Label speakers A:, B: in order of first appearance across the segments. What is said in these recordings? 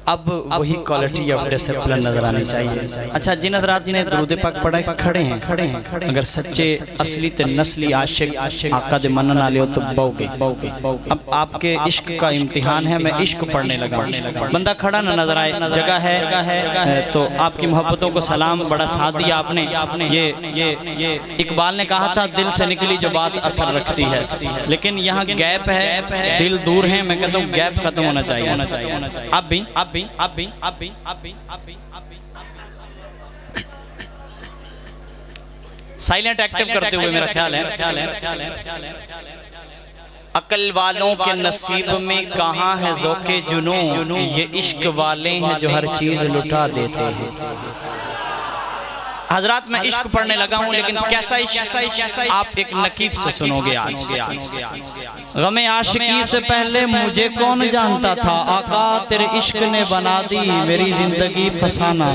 A: اب وہی quality of discipline نظر آنی چاہیے. اچھا جن حضرات نے درود پاک پڑھا کھڑے ہیں اگر سچے اصلی تے نسلی عاشق آقا دے منن والے ہو تو باؤ گے. اب آپ کے عشق کا امتحان ہے, میں عشق پڑھنے لگا. بندہ کھڑا نہ نظر آئے, جگہ ہے تو آپ کی محبتوں کو سلام, بڑا ساتھ دیا آپ نے. یہ اقبال نے کہا تھا دل سے نکلی جو بات اثر رکھتی ہے, لیکن یہاں گیپ ہے, دل دور ہیں, میں کہتا ہوں گیپ ختم ہونا چاہیے. اب بھی سائلنٹ ایکٹیو کرتے ہوئے میرا خیال ہے عقل والوں کے نصیب میں کہاں ہے ذوق جنوں, یہ عشق والے ہیں جو ہر چیز لٹا دیتے ہیں. حضرات میں عشق پڑھنے لگا ہوں, لیکن کیسا عشق آپ ایک نقیب سے سنو گے آج. غم عاشقی سے پہلے مجھے کون جانتا تھا, آقا تیرے عشق نے بنا دی میری زندگی فسانہ.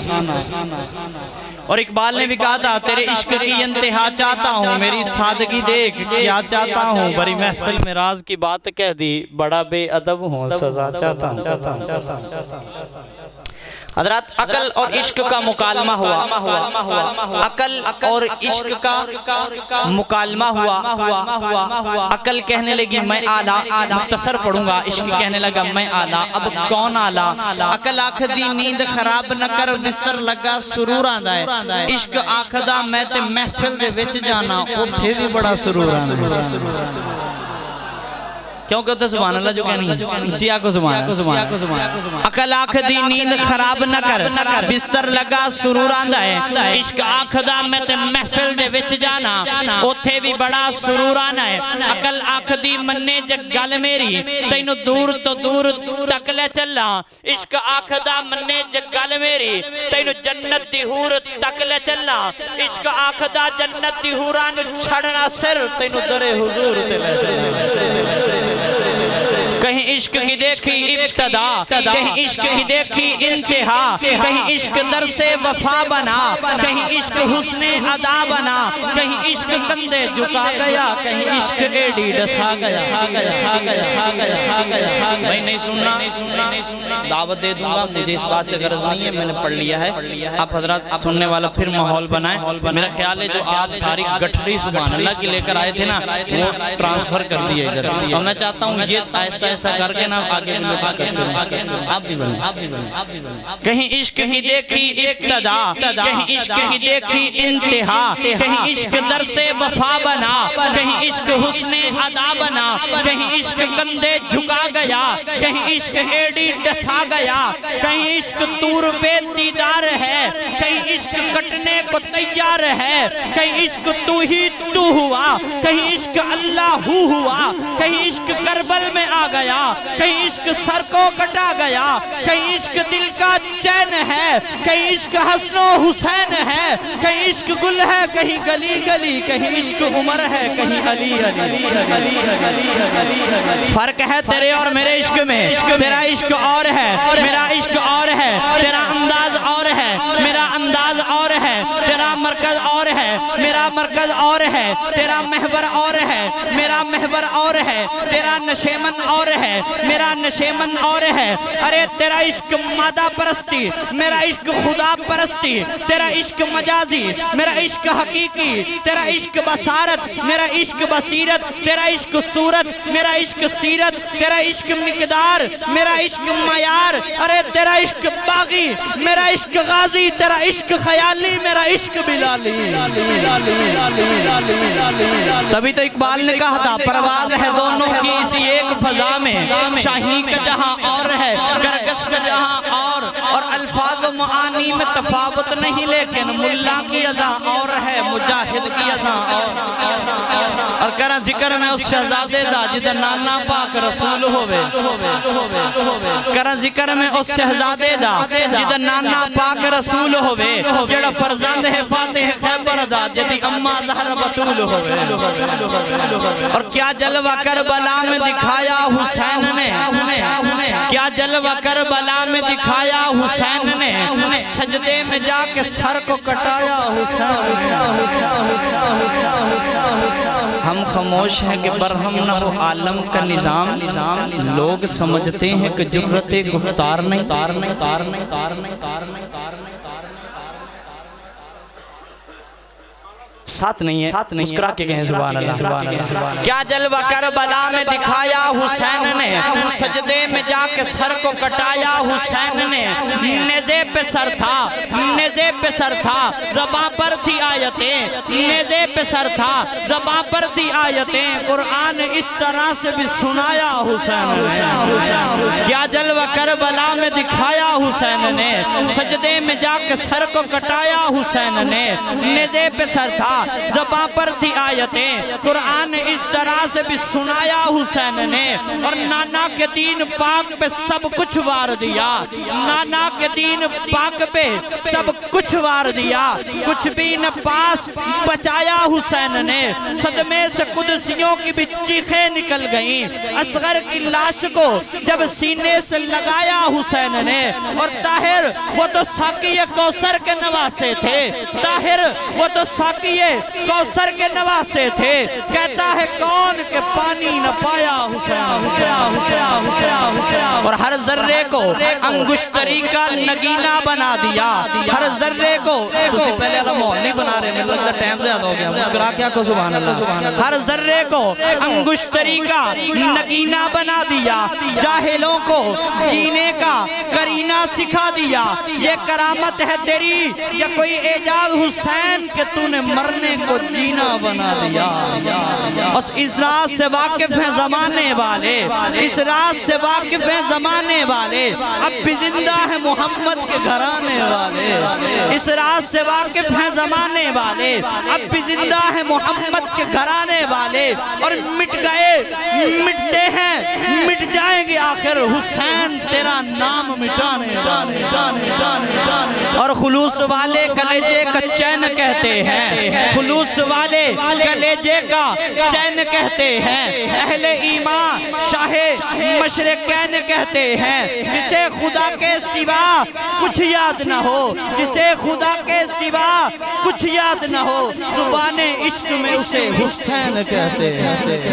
A: اور اقبال نے بھی کہا تھا تیرے عشق کی انتہا چاہتا ہوں, میری سادگی دیکھ کیا چاہتا ہوں, بڑی محفل میں راز کی بات کہہ دی, بڑا بے ادب ہوں سزا چاہتا ہوں. حضرات عقل اور عشق کا مکالمہ ہوا, عقل اور عشق کا مکالمہ ہوا. عقل کہنے لگی میں آلہ, مختصر پڑھوں گا. عشق کہنے لگا میں آلہ, اب کون آلہ. عقل آکھدی نیند خراب نہ کر, بستر لگا سرور آندا ہے. عشق آکھدا میں تے محفل دے وچ جانا, اوتھے بھی بڑا سرور آندا ہے. کیوں کہتے سبحان اللہ جو کہنی ہے جی آکو سبحان. عقل آکھدی نیند خراب نہ کر, بستر لگا سرور آندا ہے. عشق آکھدا میں تے محفل دے وچ جانا, اوتھے بھی بڑا سرور آنا ہے. عقل آکھدی مننے جگل میری, تینو دور تو دور تک لے چلا. عشق آکھدا مننے جگل میری, تینو جنت دی حور تک لے چلا. عشق آکھدا جنت دی حوران چھڑنا سر, تینو در حضور تے لے چلا. کہیں عشق کی دیکھی ابتدا, کہیں عشق کی دیکھی انتہا, کہیں عشق در سے وفا بنا, کہیں عشق حسن ادا بنا, کہیں عشق کندھے جھکا گیا, کہیں عشق ایڈی ڈسا گیا. میں نہیں سننا, دعوت دے دوں گا, مجھے اس بات سے غرض نہیں ہے, میں نے پڑھ لیا ہے. آپ حضرات سننے والا پھر ماحول بنائیں. میرا خیال ہے جو آپ ساری گٹھڑی سبحان اللہ کی لے کر آئے تھے نا, وہ ٹرانسفر کر دیئے ادھر. اور میں چاہتا ہوں یہ ایسا ایسا کر کے نا آگے لوٹا کرتے ہیں. آپ بھی بنیں. کہیں عشق کی دیکھی ابتدا, کہیں عشق کی دیکھی انتہا, کہیں عشق در سے وفا بنا, کہیں عشق حسن ادا بنا, کہیں عشق کندھے جھکا گیا, کہیں عشق ایڈی ڈسا گیا, کہیں عشق طور پہ دیدار ہے, کہیں عشق کٹنے کو تیار ہے, کہیں عشق تو ہی تو ہوا, کہیں عشق اللہ ہوا, کہیں عشق کربل میں آ گیا, کہیں عشق سر کو کٹا گیا, کہیں عشق دل کا چین ہے, کہیں عشق حسن و حسین ہے, کہیں عشق گل ہے, کہیں گلی گلی, کہیں عشق عمر ہے, کہیں علی علی. فرق ہے تیرے اور میرے عشق میں, تیرا عشق اور ہے, میرا عشق اور ہے, تیرا انداز اور ہے, میرا انداز اور ہے, تیرا مرکز اور ہے, میرا مرکز اور ہے, تیرا محور اور ہے, میرا محور اور ہے, تیرا نشیمن اور ہے, میرا نشیمن اور ہے. ارے تیرا عشق مادہ پرستی, میرا عشق خدا پرستی, تیرا عشق مجازی, میرا عشق حقیقی, تیرا عشق بصارت, میرا عشق بصیرت, تیرا عشق صورت, میرا عشق سیرت, تیرا عشق مقدار, میرا عشق معیار. ارے تیرا عشق باغی, میرا عشق غازی, تیرا عشق خیالی, میرا عشق بلالی. تبھی تو اقبال نے کہا تھا پرواز ہے دونوں کی اسی ایک فضا میں, شاہی کا جہاں اور ہے, کرگس کا جہاں اور الفاظ و معانی میں تفاوت نہیں, لیکن ملا کی ازاں اور ہے, مجاہد کی ازاں اور کرا ذکر میں اس شہزادے دا جدہ نانا پاک رسول ہوئے. کرا ذکر میں اس شہزادے دا جدہ نانا پاک رسول ہوئے, جڑا فرزند ہے فاتح خیبر دا جدی اممہ زہر بطول ہوئے. اور کیا جلوہ کربلا میں دکھایا حسین نے, کیا جلوہ کربلا میں دکھایا حسین نے, سجدے میں جا کے سر کو کٹایا ہم خاموش ہیں کہ برہم نہ ہو عالم کا نظام لوگ سمجھتے ہیں کہ جرت گفتار نہیں ساتھ نہیں ہے مسکرا کے کہیں سبحان اللہ کیا جلوہ کربلا میں دکھایا حسین نے سجدے میں جا کے سر کو کٹایا حسین نے نیزے پہ سر تھا زباں پر تھی آیتیں نیزے پہ سر تھا زباں پر تھی آیتیں قرآن اس طرح سے بھی سنایا حسین نے کیا جلوہ کربلا میں دکھایا حسین نے سجدے میں جا کے سر کو کٹایا حسین نے نیزے پہ سر تھا زباں پر تھی آیتیں قرآن اس طرح سے بھی سنایا حسین نے اور نانا کے دین پاک پہ سب کچھ وار دیا نانا کے دین پاک پہ سب کچھ وار دیا کچھ بھی نہ پاس بچایا حسین نے صدمے سے قدسیوں کی بھی چیخیں نکل گئیں اصغر کی لاش کو جب سینے سے لگایا حسین نے اور طاہر وہ تو ساقی کوثر کے نواسے تھے طاہر وہ تو ساقی کوثر کے نواسے تھے کہتا ہے کون کہ پانی نہ پایا اور ہر ذرے کو انگشتری کا نگینہ بنا دیا ہر ذرے کو تسی پہلے آدھا مول نہیں بنا رہے میں لگتا ٹائم زیادہ ہو گیا مسکرا کیا کو سبحان اللہ ہر ذرے کو انگشتری کا نگینہ بنا دیا جاہلوں کو جینے کا کرینہ سکھا دیا یہ کرامت ہے تیری یا کوئی اعجاز حسین کہ تو نے مرنے کو جینا بنا دیا اس راز سے واقف ہیں زمانے والے اس راز سے واقف ہیں زمانے والے اب بھی زندہ ہے محمد کے گھرانے والے اس راز سے واقف ہیں زمانے والے اب بھی زندہ ہے محمد کے گھرانے والے اور مٹ گئے مٹتے ہیں مٹ جائیں گے آخر حسین تیرا نام مٹانے اور خلوص والے کلیجے کا چین کہتے ہیں خلوص والے کلیجے کا چین کہتے ہیں اہل ایمان شاہ مشرقین کہتے ہیں جسے خدا کے سوا کچھ یاد نہ ہو جسے خدا کے سوا کچھ یاد نہ ہو زبان عشق میں اسے حسین کہتے ہیں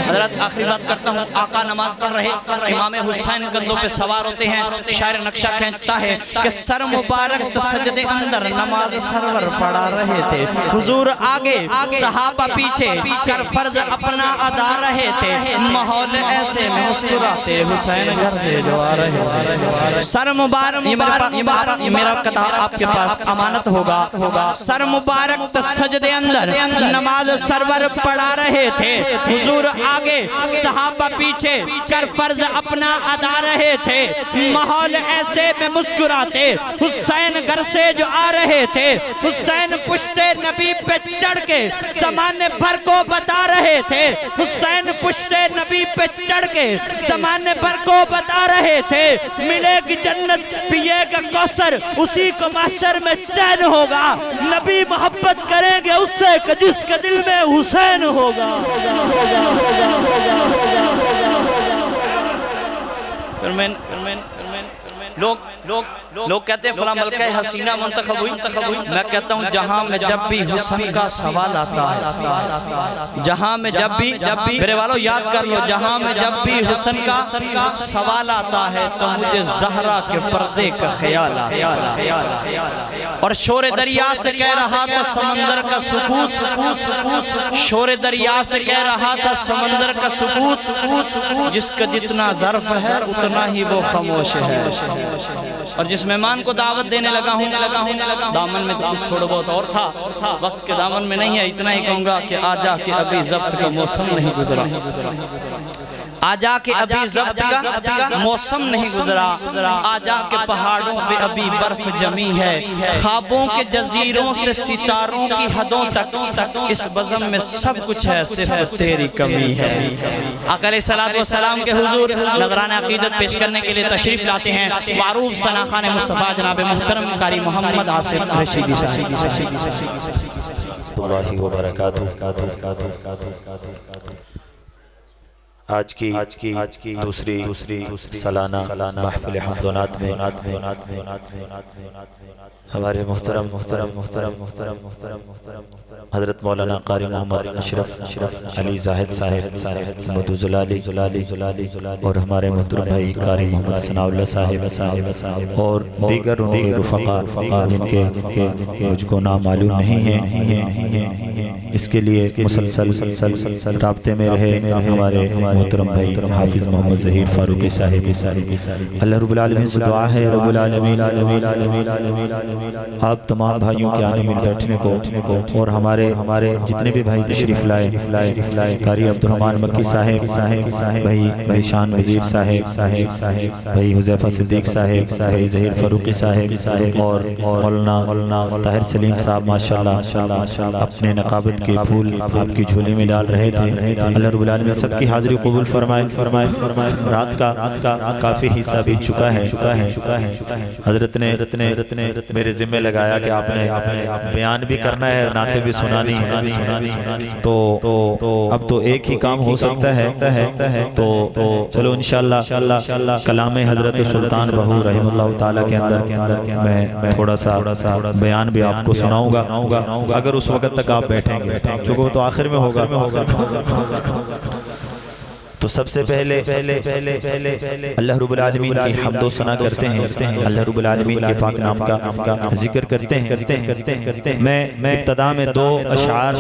A: حضرت آخری بات کرتا ہوں آقا نماز پڑھ رہے امام حسین گندوں پہ سوار ہوتے ہیں شاعر نقشہ کھینچتا ہے کہ سر مبارک سجدے اندر نماز سرور پڑھا رہے تھے حضور آگے صحابہ پیچھے کر فرض اپنا ادا رہے تھے ماحول ایسے میں مسکراتے حسین گھر سے جو آ رہے سر مبارک یہ میرا کتاب آپ کے پاس امانت ہوگا سر مبارک سجدے اندر نماز سرور پڑھا رہے تھے حضور آگے صحابہ پیچھے کر فرض اپنا ادا رہے تھے ماحول ایسے میں مسکراتے حسین گھر سے جو آ رہے تھے حسین پشت نبی پہ چڑھ کے زمانے بھر کو بتا رہے تھے حسین پشت نبی پہ چڑھ کے زمانے بھر کو بتا رہے تھے ملے گی جنت پیے گا کوثر اسی کو محشر میں چین ہوگا نبی محبت کریں گے اس سے کہ جس کے دل میں حسین ہوگا لوگ کہتے ہیں فلاں ملکہ حسینہ منتخب ہوئی میں کہتا ہوں جہاں میں جب بھی حسن کا سوال آتا ہے جہاں میں جب بھی میرے والو یاد کر لو جہاں میں جب بھی حسن کا سوال آتا ہے تو مجھے زہرا کے پردے کا خیال آتا اور شور دریا سے کہہ رہا تھا سمندر کا سکوت شور دریا سے کہہ رہا تھا سمندر کا سکوت جس کا جتنا ظرف ہے اتنا ہی وہ خاموش ہے اور جس مہمان کو دعوت دینے لگا ہوں دامن میں تھوڑا بہت اور تھا وقت کے دامن میں نہیں ہے اتنا ہی کہوں گا کہ آجا کہ ابھی ضبط کا موسم نہیں گزرا آجا کہ ابھی ضبط کا موسم نہیں گزرا آجا کہ پہاڑوں پہ ابھی برف جمی ہے خوابوں کے جزیروں سے ستاروں کی حدوں تک اس بزم میں سب کچھ ہے صرف تیری کمی ہے آقا علیہ السلام کے حضور نظران عقیدت پیش کرنے کے لیے تشریف لاتے ہیں معروف ثناخان مصطفیٰ جناب محترم قاری محمد آصف رشیدی صاحب
B: اللہ وبرکاتہ آج کی دوسری سالانہ محفل حمد و نعت میں ہمارے محترم حضرت مولانا قاری محمد اشرف علی زاہد صاحب مدوزلالی اور ہمارے محترم بھائی قاری محمد ثناء اللہ صاحب اور دیگر ان کے رفقا جن کے مجھ کو نام معلوم نہیں ہیں، اس کے لیے مسلسل رابطے میں رہے ہمارے محترم بھائی حافظ محمد ظہیر فاروقی صاحب۔ اللہ رب العالمین سے دعا ہے رب العالمین آپ تمام بھائیوں کے آنے مل بیٹھنے کو اور ہمارے جتنے بھی بھائی تشریف لائے قاری عبدالرحمن مکی صاحب، بھائی شان وزیر صاحب، بھائی حذیفہ صدیق صاحب، بھائی ظہیر فاروقی صاحب اور مولانا طاہر سلیم صاحب ماشاءاللہ اپنے نقابت کے پھول آپ کی جھولی میں ڈال رہے تھے۔ اللہ رب العالمین سب کی حاضری قبول فرمائے۔ رات کا کافی حصہ بیت چکا ہے۔ حضرت نے میرے ذمہ لگایا کہ آپ نے بیان بھی کرنا ہے، نعتیں بھی سنانی ہے، تو اب تو ایک ہی کام ہو سکتا ہے، تو چلو انشاءاللہ کلام حضرت سلطان بہو رحمہ اللہ تعالیٰ کے اندر میں تھوڑا سا بیان بھی آپ کو سناؤں گا، اگر اس وقت تک آپ بیٹھیں گے، چونکہ وہ تو آخر میں ہوگا۔ تو سب سے پہلے اللہ رب العالمین کی حمد و ثنا کرتے ہیں، اللہ رب العالمین کے پاک نام کا ذکر کرتے ہیں۔ میں ابتدا میں دو اشعار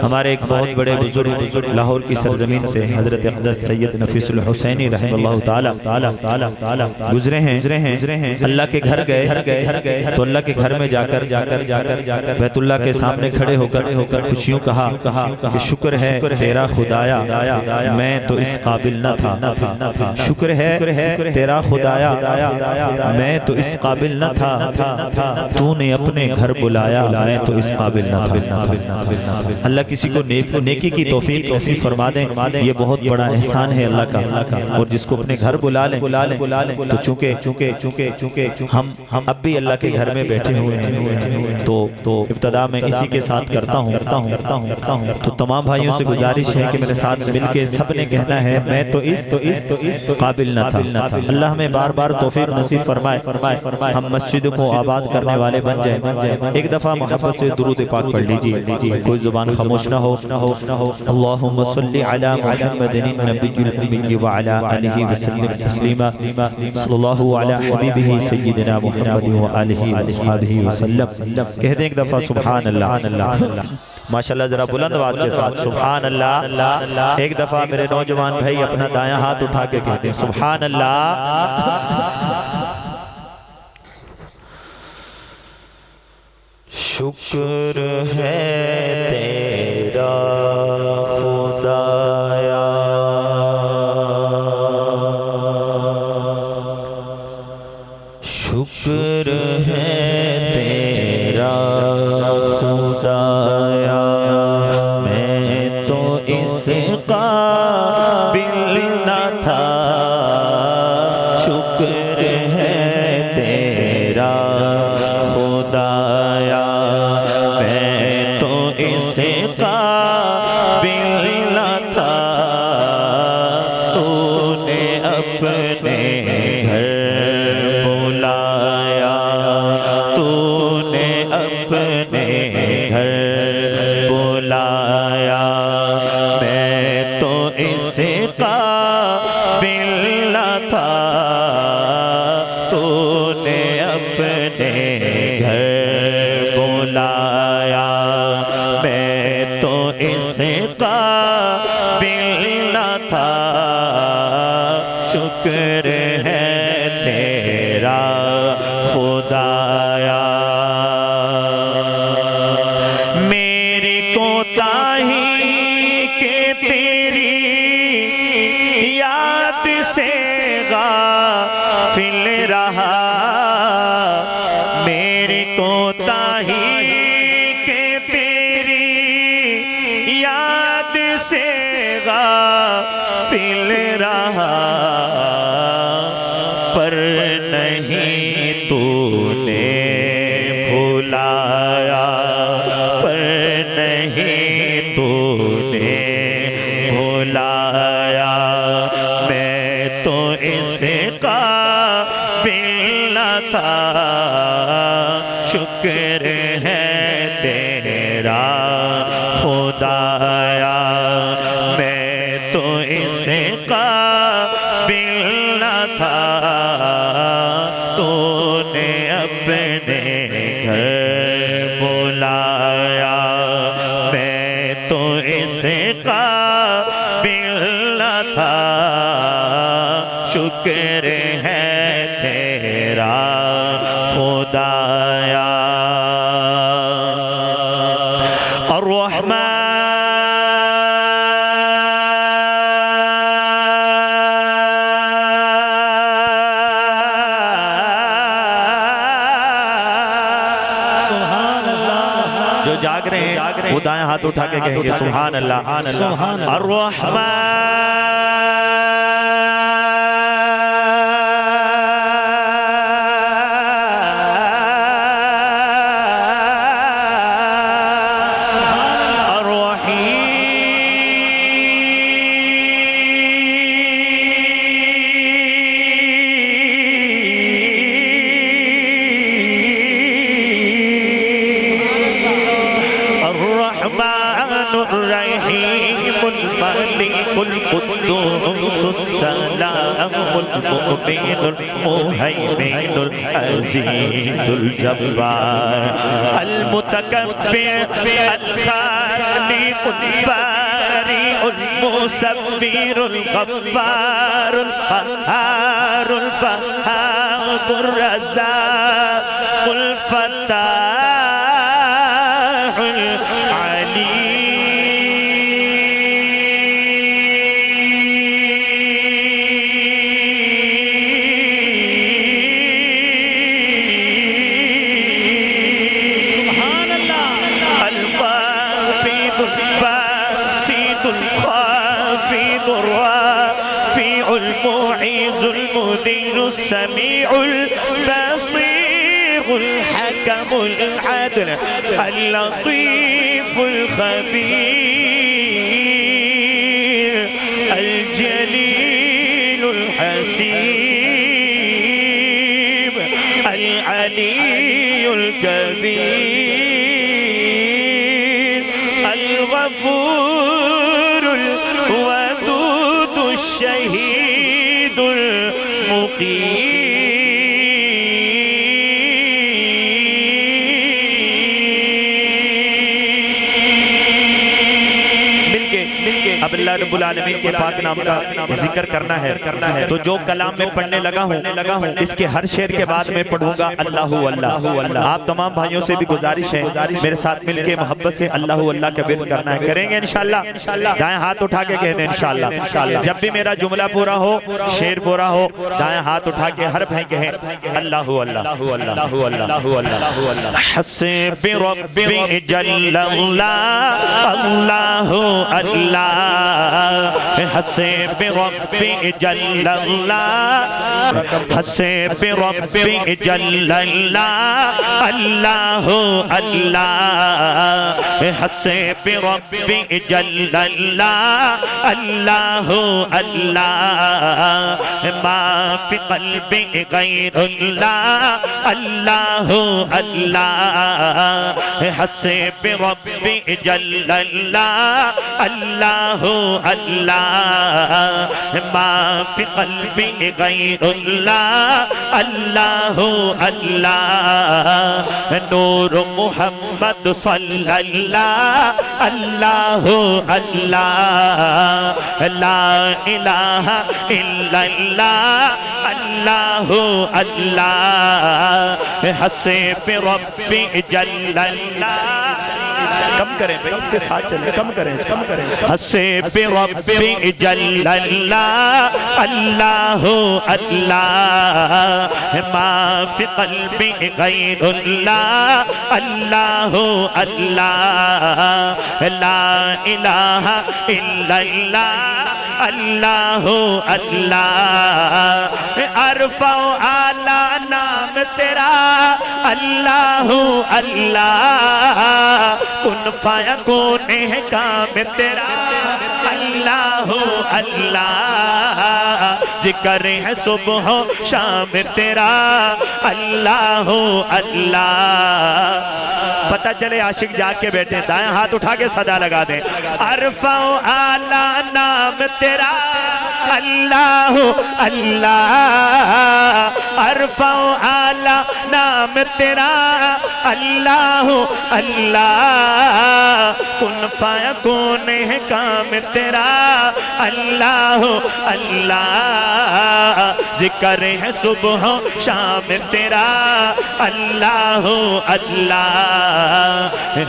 B: ہمارے ایک بہت بڑے بزرگ لاہور کی سرزمین سے حضرت اقدس سید نفیس الحسینی رحمہ اللہ تعالی گزرے ہیں، اللہ کے گھر گئے تو اللہ کے گھر میں جا کر بیت اللہ کے سامنے کھڑے ہو کر کچھ یوں کہا کہ شکر ہے تیرا خدایا میں تو اس قابل نہ تھا، شکر ہے تیرا خدایا میں تو اس قابل نہ تھا، تو نے اپنے گھر بلایا میں تو اس قابل نہ تھا۔ اللہ کسی کو نیکی کی توفیق نصیب فرما دیں، یہ بہت بڑا احسان ہے اللہ کا، اور جس کو اپنے گھر بلا لیں تو چونکہ ہم اب بھی اللہ کے گھر میں بیٹھے ہوئے ہیں، تو ابتدا میں اسی کے ساتھ کرتا ہوں۔ تو تمام بھائیوں سے گزارش ہے کہ میرے ساتھ مل کے سب نے کہنا ہے میں تو اس قابل نہ تھا۔ اللہ ہمیں بار بار توفیق نصیب فرمائے، ہم مسجد کو آباد کرنے والے بن جائیں۔ ایک دفعہ محبت سے درود پاک پڑھ لیجیے، کوئی زبان خاموش نہ ہو۔ اللہم صلی علی محمد النبی الامی وعلی آلہ وسلم تسلیما، صلی اللہ علی حبیبہ سیدنا محمد وآلہ وصحبہ وسلم۔ کہہ دیں ایک دفعہ سبحان اللہ، ماشاءاللہ ذرا بلند آواز کے ساتھ سبحان اللہ۔ ایک دفعہ میرے نوجوان بھائی اپنا دایاں ہاتھ اٹھا کے کہتے ہیں سبحان اللہ۔ شکر ہے تیرا خدایا شکر ہے تیرا خدایا میں تو اس قابل نہ تھا، شکر ہے تیرا خدایا میں تو اس قابل نہ تھا، تو نے اپنے گھر بلایا، تو نے اپنے گھر بلایا میں تو اس قابل نہ تھا، تو نے اپنے گھر بلایا میں تو اس قابل نہ تھا، شکر ہے تیرا خدایا۔ میری کوتاہی کہ تیری یاد سے غافل رہا، میری کوتاہی کہ تیری یاد سے غافل رہا، پر نہیں تو نے بھلایا، پر نہیں تو نے بھلایا قابل نہ تھا شکر ہے تیرا خدایا میں تو اسے قابل نہ تھا تو نے اپنے گھر بلایا میں تو اسے قابل نہ تھا شکر ہے تیرا خدایا الرحمن جو جاگ رہے ہیں وہ دائیں ہاتھ اٹھا کے کہیں گے سبحان اللہ الرحمن الملك القدوس السلام المؤمن المهيمن العزيز الجبار المتكبر الخالق البارئ المصور الغفار القهار الوهاب الرزاق الفتاح العليم المعيذ المذل السميع البصير الحكم العدل اللطيف الخبير الجليل الحسيب العلي الكبير الغفور الودود الشهيد المقيم اب اللہ رب العالمین کے پاک نام کا ذکر کرنا ہے تو جو کلام میں پڑھنے لگا ہوں اس کے ہر شعر کے بعد میں پڑھوں گا اللہ اللہ۔ آپ تمام بھائیوں سے بھی گزارش ہے میرے ساتھ مل کے محبت سے اللہ اللہ کا ورد کرنا ہے، کریں گے انشاءاللہ؟ دائیں ہاتھ اٹھا کے کہہ دیں انشاءاللہ۔ جب بھی میرا جملہ پورا ہو، شعر پورا ہو، دائیں ہاتھ اٹھا کے ہر بھائی کہیں اللہ اللہ اللہ۔ حسب ربی جل اللہ اللہ اللہ، حسب ربی جل اللہ، حسب ربی جل اللہ اللہ اللہ، حسب ربی جل اللہ اللہ اللہ، ما فی قلبی غیر اللہ اللہ اللہ، حسب ربی جل اللہ اللہ اللہ، ما فی قلبی غیر اللہ اللہ اللہ، نور محمد صلی اللہ اللہ اللہ، لا الہ الا اللہ اللہ اللہ، حسب ربی جل اللہ۔ کم کریں بھائی، اس کے ساتھ چلیں، کم کریں حسب ربی جل اللہ اللہ اللہ، ما فی قلبی غیر اللہ اللہ اللہ، لا الہ الا اللہ اللہ اللہ، ارفع اعلیٰ نام تیرا اللہ اللہ، کن فیکون ہے کام تیرا اللہ اللہ اللہ ذکر ہے صبح و شام تیرا اللہ اللہ پتہ چلے عاشق جا کے بیٹھے دائیں ہاتھ اٹھا کے صدا لگا دیں ارفع اعلیٰ نام تیرا اللہ اللہ ارفع اعلیٰ نام تیرا اللہ اللہ کن فیکون ہے کام تیرا اللہ اللہ ذکر ہے صبح و شام تیرا اللہ اللہ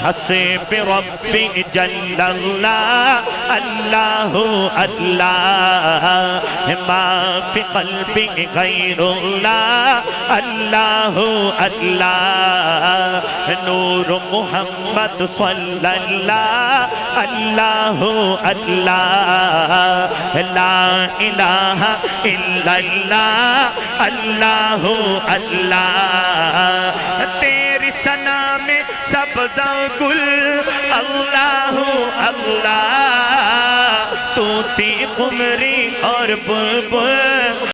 B: حسب ربی جل اللہ اللہ اللہ ما فی قلبی غیر اللہ اللہ اللہ نور محمد صلی اللہ اللہ اللہ لا الہ الا اللہ اللہ اللہ تیری ثنا میں سبزہ گل اللہ اللہ تو تی قمری اور بلبل